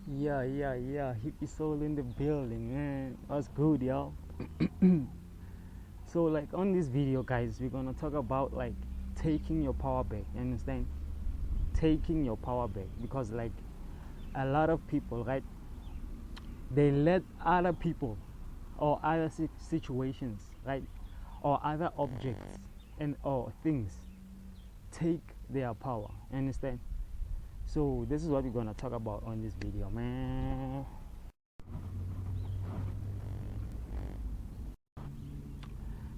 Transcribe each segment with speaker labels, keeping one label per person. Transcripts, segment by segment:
Speaker 1: Yeah. Hippie soul in the building, man. That's good, y'all. So, like, on this video, guys, we're gonna talk about like taking your power back. You understand? Taking your power back, because like a lot of people, right? They let other people or other situations, right, or other objects and or things take their power. You understand? So this is what we're gonna talk about on this video, man.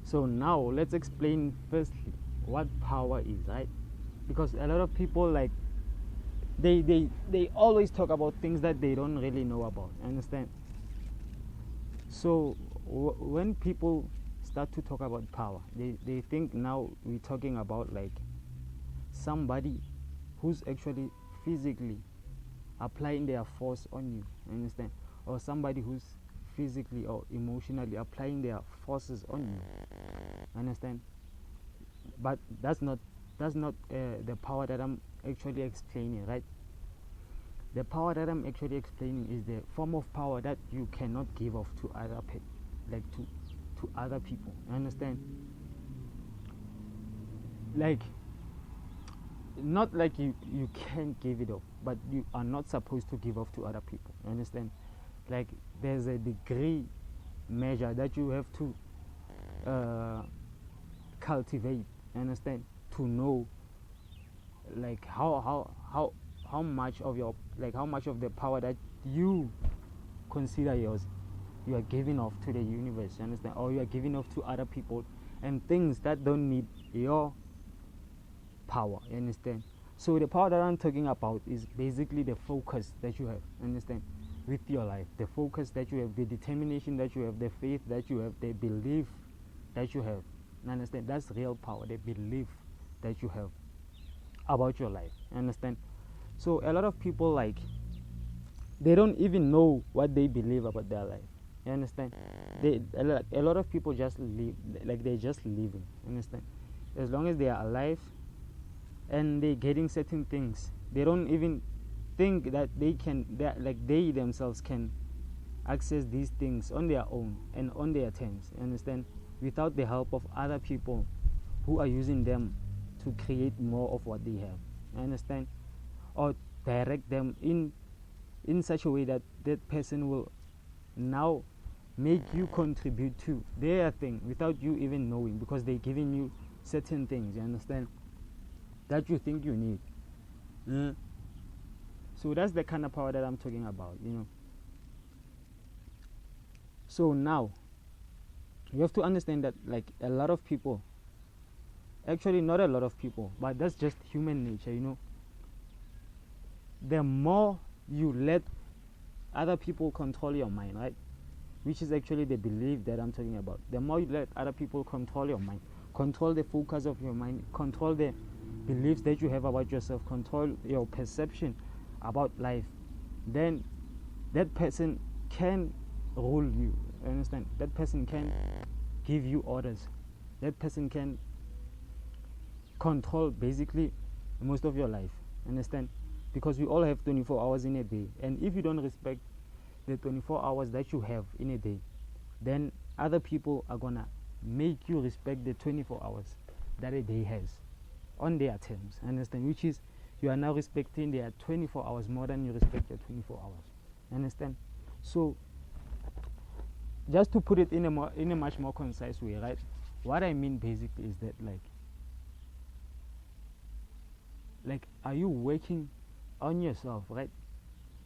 Speaker 1: So now let's explain firstly what power is, right? Because a lot of people, like, they always talk about things that they don't really know about. Understand? So when people start to talk about power, they think now we're talking about like somebody who's actually physically applying their force on you. Understand? Or somebody who's physically or emotionally applying their forces on you. Understand? But that's not the power that I'm actually explaining, right? The power that I'm actually explaining is the form of power that you cannot give off to other like to other people. Understand? Like, not like you can't give it off, but you are not supposed to give off to other people. Understand? Like, there's a degree measure that you have to cultivate. Understand? To know like how much of your, like, how much of the power that you consider yours you are giving off to the universe. You understand? Or you are giving off to other people and things that don't need your power. You understand? So the power that I'm talking about is basically the focus that you have. Understand? With your life, the focus that you have, the determination that you have, the faith that you have, the belief that you have. Understand? That's real power, the belief that you have about your life. Understand? So a lot of people, like, they don't even know what they believe about their life. You understand? A lot of people just live like they're just living. Understand? As long as they are alive and they're getting certain things, they don't even think that they themselves can access these things on their own and on their terms. Understand? Without the help of other people who are using them to create more of what they have. Understand? Or direct them in such a way that that person will now make you contribute to their thing without you even knowing, because they're giving you certain things. You understand? That you think you need. So that's the kind of power that I'm talking about. So now you have to understand that, like, a lot of people, actually not a lot of people, but that's just human nature. The more you let other people control your mind, right, which is actually the belief that I'm talking about, the more you let other people control your mind, control the focus of your mind, control the beliefs that you have about yourself, control your perception about life, then that person can rule you. Understand? That person can give you orders. That person can control basically most of your life. Understand? Because we all have 24 hours in a day, and if you don't respect the 24 hours that you have in a day, then other people are gonna make you respect the 24 hours that a day has on their terms. Understand? Which is, you are now respecting their 24 hours more than you respect your 24 hours. Understand? So just to put it in a much more concise way, right, what I mean basically is that, like are you working on yourself, right,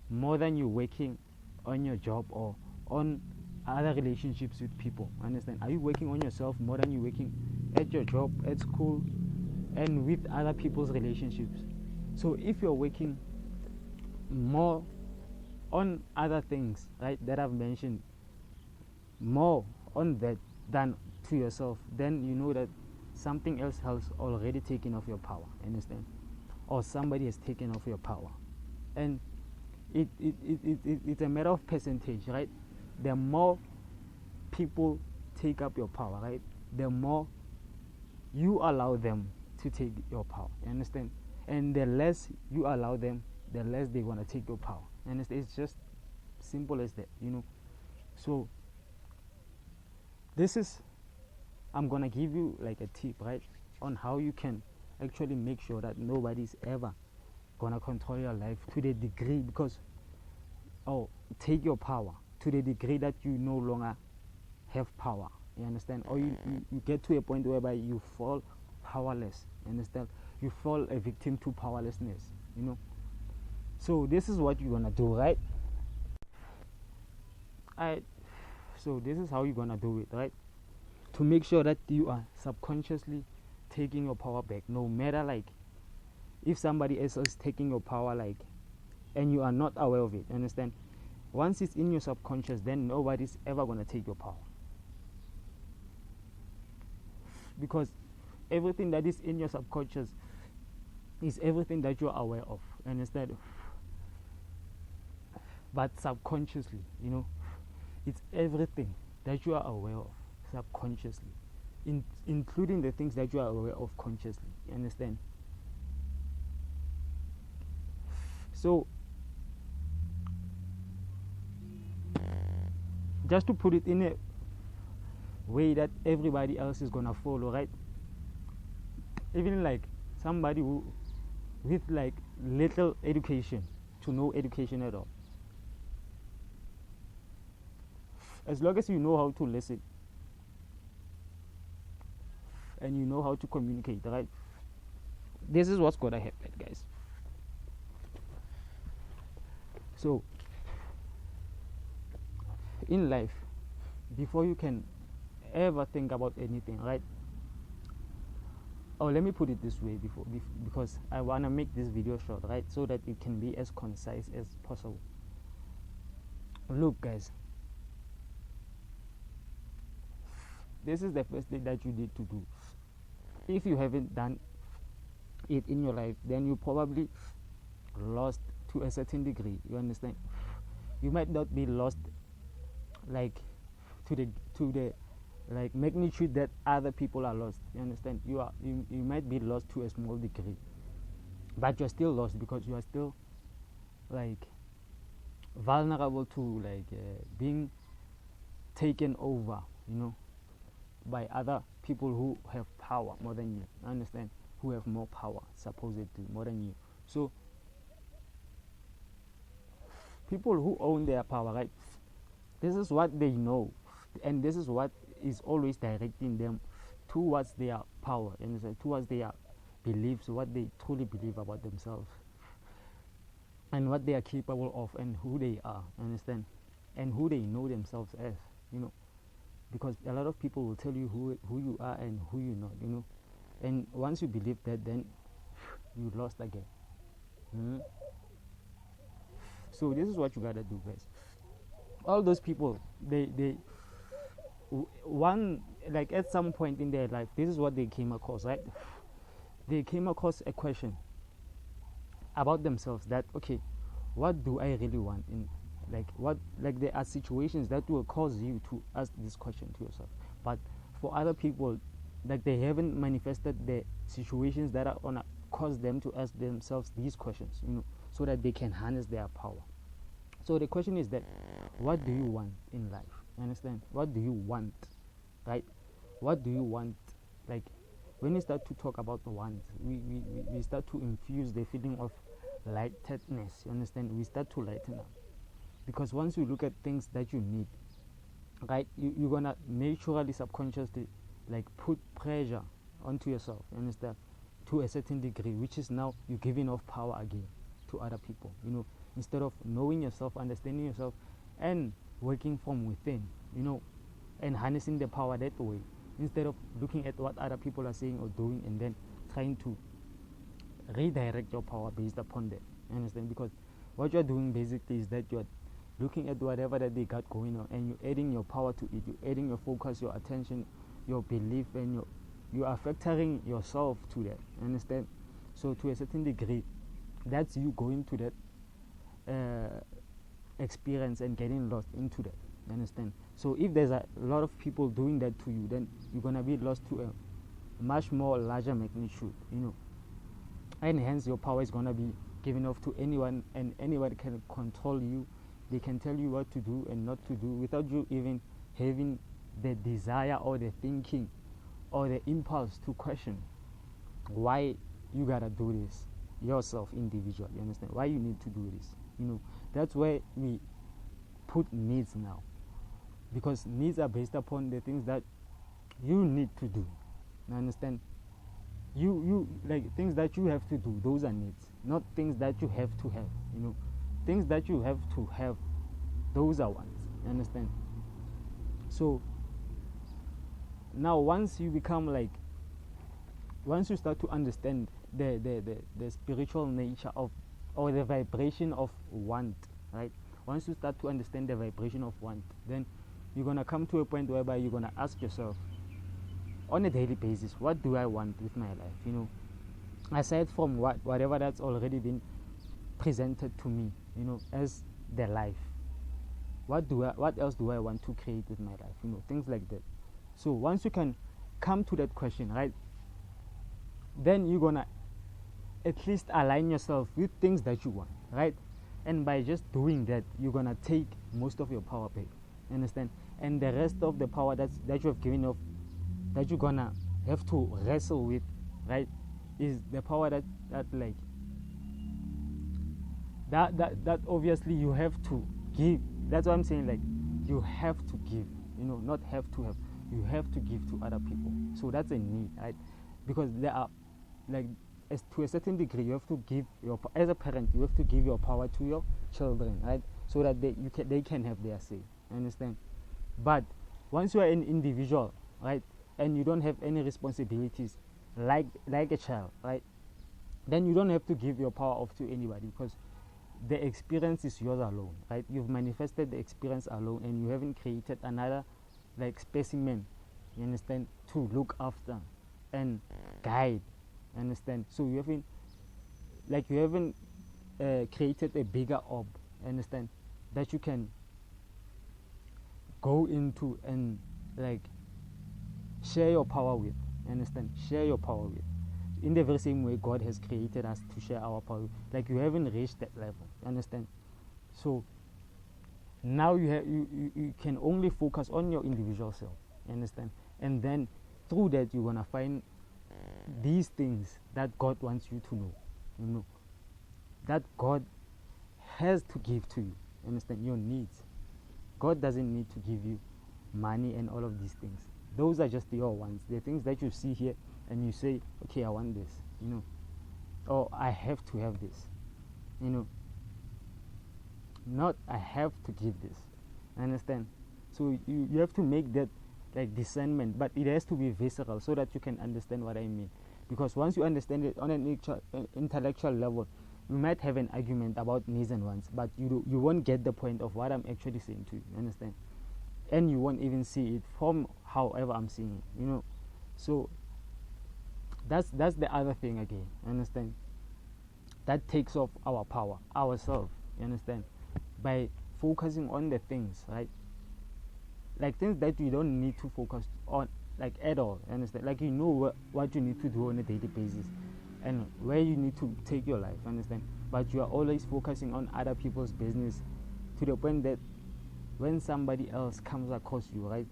Speaker 1: more than you're working on your job or on other relationships with people? Understand? Are you working on yourself more than you're working at your job, at school, and with other people's relationships? So if you're working more on other things, right, that I've mentioned, more on that than to yourself, then you know that something else has already taken off your power. Understand? Or somebody has taken off your power. And it's a matter of percentage, right? The more people take up your power, right, the more you allow them to take your power. You understand? And the less you allow them, the less they want to take your power. and it's just simple as that, you know. So this is, I'm gonna give you like a tip, right, on how you can actually make sure that nobody's ever gonna control your life to the degree, because take your power to the degree that you no longer have power, you understand, or you get to a point whereby you fall powerless, you understand, you fall a victim to powerlessness, you know. So this is what you're gonna do, right? So this is how you're gonna do it, right, to make sure that you are subconsciously taking your power back, no matter like if somebody else is taking your power, like, and you are not aware of it, understand. Once it's in your subconscious, then nobody's ever gonna take your power, because everything that is in your subconscious is everything that you're aware of, understand. But subconsciously, you know, it's everything that you are aware of subconsciously, including the things that you are aware of consciously, you understand. So just to put it in a way that everybody else is gonna follow, right, even like somebody who with like little education to no education at all, as long as you know how to listen and you know how to communicate, right, this is what's gonna happen, guys. So in life, before you can ever think about anything, right, let me put it this way, because I want to make this video short, right, so that it can be as concise as possible. Look, guys, this is the first thing that you need to do. If you haven't done it in your life, then you probably lost to a certain degree, you understand. You might not be lost like to the like magnitude that other people are lost, you understand. You might be lost to a small degree, but you're still lost, because you are still like vulnerable to like being taken over, you know, by other people who have power more than you, understand, who have more power supposedly more than you. So people who own their power, right, this is what they know, and this is what is always directing them towards their power, and towards their beliefs, what they truly believe about themselves, and what they are capable of, and who they are, understand, and who they know themselves as, you know. Because a lot of people will tell you who you are and who you're not, you know. And once you believe that, then you lost again. So this is what you gotta do, guys. All those people, they one, like at some point in their life, this is what they came across, right? They came across a question about themselves, that okay, what do I really want in like there are situations that will cause you to ask this question to yourself. But for other people, like they haven't manifested the situations that are gonna cause them to ask themselves these questions, you know, so that they can harness their power. So the question is that, what do you want in life? You understand? What do you want, right? What do you want? Like when we start to talk about the want, we start to infuse the feeling of lightedness, you understand. We start to lighten up, because once you look at things that you need, right, you're gonna naturally, subconsciously, like put pressure onto yourself, you understand, to a certain degree, which is now you're giving off power again to other people, you know, instead of knowing yourself, understanding yourself, and working from within, you know, and harnessing the power that way, instead of looking at what other people are saying or doing and then trying to redirect your power based upon that, you understand. Because what you're doing basically is that you're looking at whatever that they got going on, and you're adding your power to it, you're adding your focus, your attention, your belief, and you are factoring yourself to that, understand. So to a certain degree, that's you going to that experience and getting lost into that, understand. So if there's a lot of people doing that to you, then you're gonna be lost to a much more larger magnitude, you know, and hence your power is gonna be given off to anyone, and anyone can control you. They can tell you what to do and not to do without you even having the desire or the thinking or the impulse to question why you gotta do this yourself individually. You understand why you need to do this? That's where we put needs now, because needs are based upon the things that you need to do. You understand? You like things that you have to do, those are needs, not things that you have to have. Things that you have to have, those are wants. You understand? So now once you start to understand the spiritual nature of, or the vibration of want, right? Once you start to understand the vibration of want, then you're going to come to a point whereby you're going to ask yourself on a daily basis, what do I want with my life? Aside from whatever that's already been presented to me, as the life, what else do I want to create with my life? Things like that. So once you can come to that question, right, then you're gonna at least align yourself with things that you want, right? And by just doing that, you're gonna take most of your power back. Understand? And the rest of the power that you have given off, that you're gonna have to wrestle with, right, is the power that obviously you have to give. That's what I'm saying. Like, you have to give. Not have to have. You have to give to other people. So that's a need, right? Because there are, like, to a certain degree, you have to give as a parent, you have to give your power to your children, right? So that they can have their say. Understand? But once you are an individual, right, and you don't have any responsibilities like a child, right, then you don't have to give your power off to anybody, because the experience is yours alone, right? You've manifested the experience alone, and you haven't created another like specimen, you understand, to look after and guide. Understand? So you haven't created a bigger orb, understand, that you can go into and like share your power with. Understand? Share your power with. In the very same way God has created us to share our power. Like, you haven't reached that level. Understand? So now you can only focus on your individual self. Understand? And then through that you're gonna find these things that God wants you to know. That God has to give to you. Understand? Your needs. God doesn't need to give you money and all of these things. Those are just your wants. The things that you see here and you say, okay, I want this, or I have to have this, not I have to give this. Understand? So you have to make that like discernment, but it has to be visceral so that you can understand what I mean. Because once you understand it on an intellectual level, you might have an argument about needs and wants, but you won't get the point of what I'm actually saying to you. Understand? And you won't even see it from however I'm seeing it. So that's the other thing again. Understand? That takes off our power, ourselves. You understand? By focusing on the things, right? Like things that you don't need to focus on, like at all. Understand? Like, what you need to do on a daily basis, and where you need to take your life. Understand? But you are always focusing on other people's business, to the point that when somebody else comes across you, right,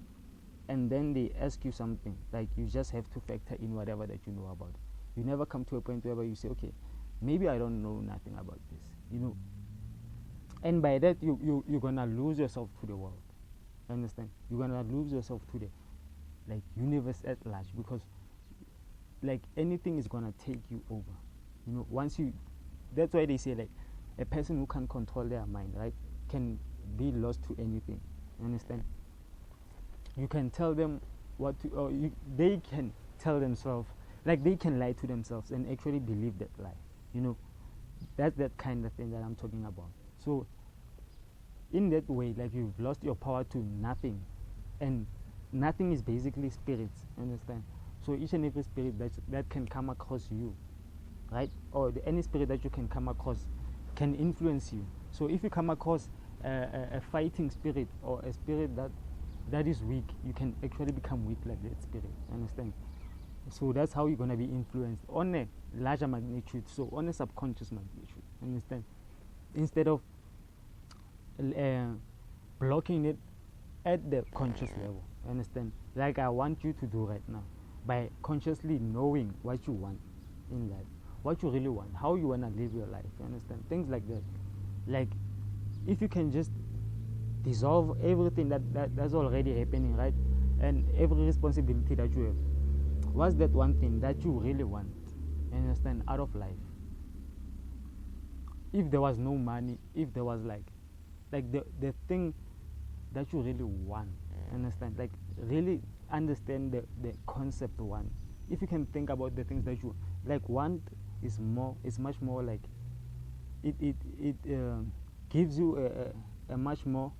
Speaker 1: and then they ask you something, like, you just have to factor in whatever that you know about it. You never come to a point where you say, okay, maybe I don't know nothing about this, and by that you're gonna lose yourself to the world. Understand? You're gonna lose yourself to the like universe at large, because like anything is gonna take you over. That's why they say, like, a person who can control their mind, right, can be lost to anything. Understand? You can tell them what to, or they can tell themselves, like, they can lie to themselves and actually believe that lie. That's that kind of thing that I'm talking about. So in that way, like, you've lost your power to nothing, and nothing is basically spirits. Understand? So each and every spirit that can come across you, right, or any spirit that you can come across can influence you. So if you come across a fighting spirit, or a spirit that is weak, you can actually become weak like that spirit. Understand? So that's how you're going to be influenced on a larger magnitude, so on a subconscious magnitude, understand, instead of blocking it at the conscious level, understand, like I want you to do right now, by consciously knowing what you want in life, what you really want, how you want to live your life, you understand, things like that. Like if you can just dissolve everything that's already happening, right, and every responsibility that you have, what's that one thing that you really want, understand, out of life? If there was no money, if there was like the thing that you really want, understand, like really understand the concept one. If you can think about the things that you like want, is much more like it gives you a much more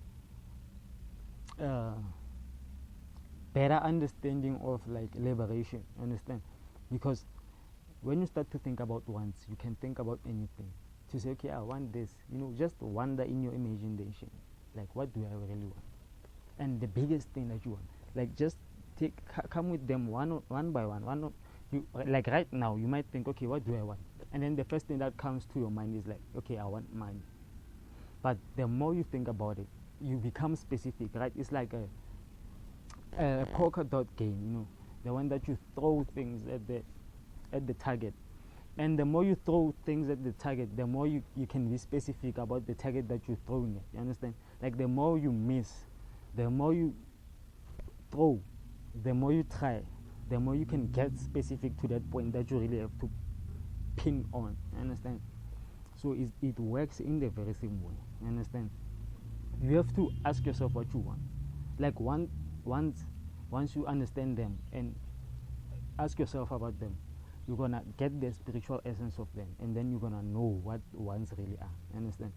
Speaker 1: better understanding of like liberation, understand, because when you start to think about wants, you can think about anything. To say, okay, I want this, just wonder in your imagination, like what do I really want, and the biggest thing that you want, like just come with them one by one. You like right now you might think, okay, what do I want, and then the first thing that comes to your mind is like, okay, I want money. But the more you think about it, you become specific, right? It's like a polka dot game, the one that you throw things at the target, and the more you throw things at the target, the more you can be specific about the target that you're throwing at, you understand, like the more you miss, the more you throw, the more you try, the more you can get specific to that point that you really have to pin on, you understand. So it works in the very same way, you understand. You have to ask yourself what you want, like once you understand them and ask yourself about them, you're gonna get the spiritual essence of them, and then you're gonna know what wants really are, you understand,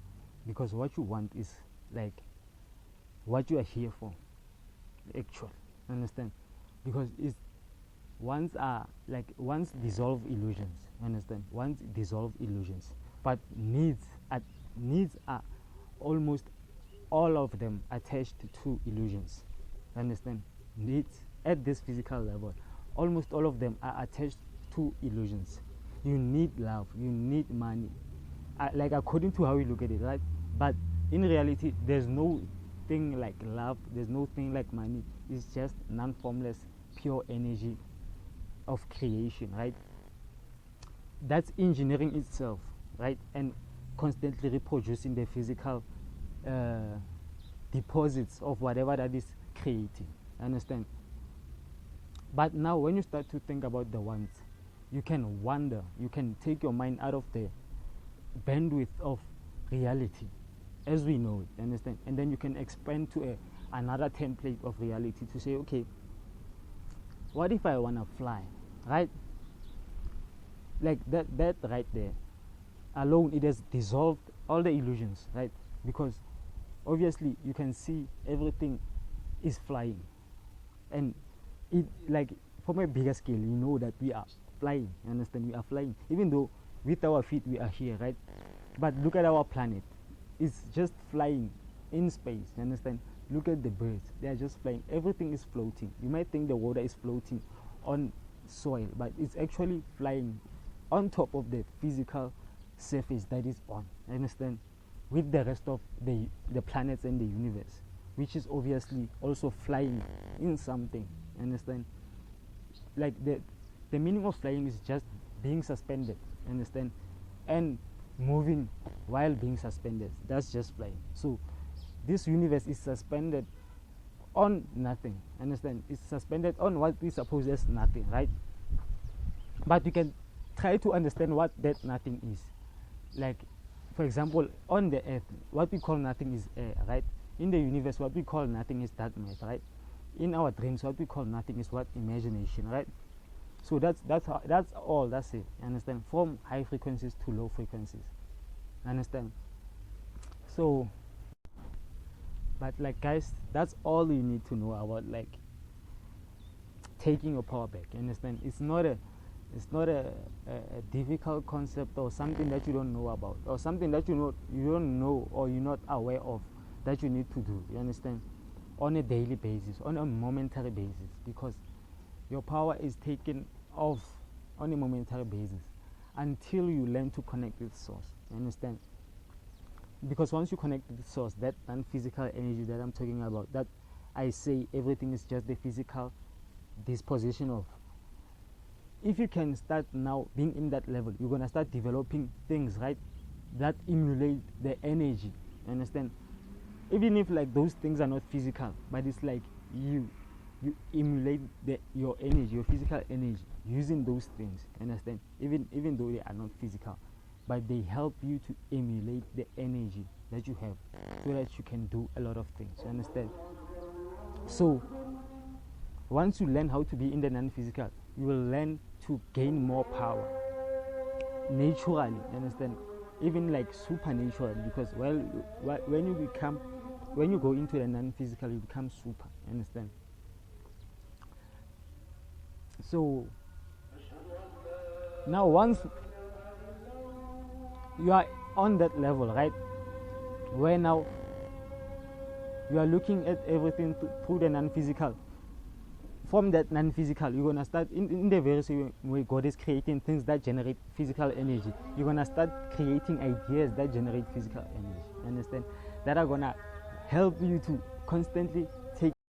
Speaker 1: because what you want is like what you are here for, actually, understand, because it's wants dissolve illusions, understand, wants dissolve illusions, but needs are almost all of them attached to illusions, understand. Needs at this physical level, almost all of them are attached to illusions. You need love, you need money, like according to how you look at it, right? But in reality, there's no thing like love, there's no thing like money. It's just non-formless pure energy of creation, right? That's engineering itself, right? And constantly reproducing the physical deposits of whatever that is creating, understand. But now when you start to think about the wants, you can wonder, you can take your mind out of the bandwidth of reality as we know it, understand, and then you can expand to another template of reality to say, okay, what if I want to fly, right? Like that right there alone, it has dissolved all the illusions, right? Because obviously you can see everything is flying, and it, like, from a bigger scale, you know that we are flying, you understand, we are flying, even though with our feet we are here, right? But look at our planet, it's just flying in space, you understand. Look at the birds, they are just flying, everything is floating. You might think the water is floating on soil, but it's actually flying on top of the physical surface that is on, you understand, with the rest of the planets and the universe, which is obviously also flying in something, you understand. Like the meaning of flying is just being suspended, you understand, and moving while being suspended. That's just flying. So this universe is suspended on nothing, understand. It's suspended on what we suppose as nothing, right? But you can try to understand what that nothing is. Like, for example, on the earth, what we call nothing is air, right? In the universe, what we call nothing is dark matter, right? In our dreams, what we call nothing is what? Imagination, right? So that's all, that's it, understand, from high frequencies to low frequencies, understand. So, but like, guys, that's all you need to know about like taking your power back, understand. It's not a difficult concept or something that you don't know about, or something that you don't know or you're not aware of, that you need to do, you understand, on a daily basis, on a momentary basis, because your power is taken off on a momentary basis until you learn to connect with source. You understand? Because once you connect with the source, that non-physical energy that I'm talking about, that I say everything is just the physical disposition of, if you can start now being in that level, you're gonna start developing things, right, that emulate the energy. You understand? Even if like those things are not physical, but it's like you emulate your energy, your physical energy, using those things. Understand? Even though they are not physical, but they help you to emulate the energy that you have, so that you can do a lot of things. You understand? So once you learn how to be in the non-physical, you will learn to gain more power naturally. You understand? Even like supernaturally, because when you go into the non-physical, you become super. You understand? So now once you are on that level, right, where now you are looking at everything through the non-physical, from that non-physical, you're going to start in the very same way God is creating things that generate physical energy. You're going to start creating ideas that generate physical energy. You understand? That are going to help you to constantly